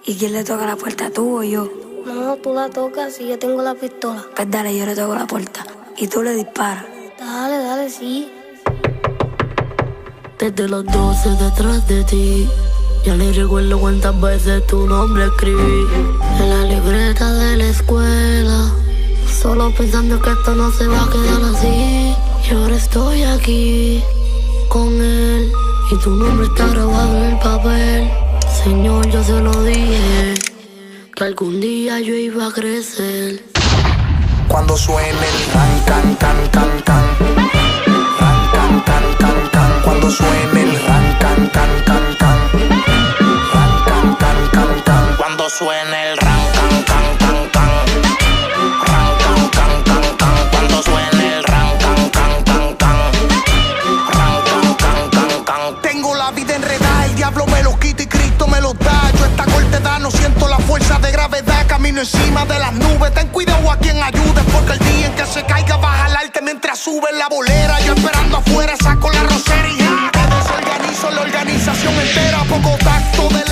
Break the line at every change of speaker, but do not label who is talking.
¿Y quién le toca la puerta, tú o yo?
No, tú la tocas y yo tengo la pistola.
Pues dale, yo le toco la puerta y tú le disparas.
Dale, dale, sí.
Desde los 12 detrás de ti, ya ni recuerdo cuántas veces tu nombre escribí en la libreta de la escuela, solo pensando que esto no se va a quedar así. Y ahora estoy aquí con él y tu nombre está grabado en el papel. Señor, yo se lo dije, que algún día yo iba a crecer.
Cuando suene el ran, can, can, can, can. Ran, can, can, can, can. Cuando suene el ran, can, can, can, can. Ran, can, can, can, can. Cuando suene el ran, can, can, can, can. Ran, can, can, can, can. Cuando suene el ran, can, can, can, can. Ran, can, can, can, can. Tengo la vida enredada, el diablo me lo quita y Cristo me lo da. Yo esta corte da, no siento la fuerza de gravedad. Camino encima de las nubes, ten cuidado a quien ayudes, porque el día en que se caiga va a jalarte mientras sube la bolera. Yo esperando afuera, saco la rosera y ya. Que desorganizo la organización entera, poco tacto de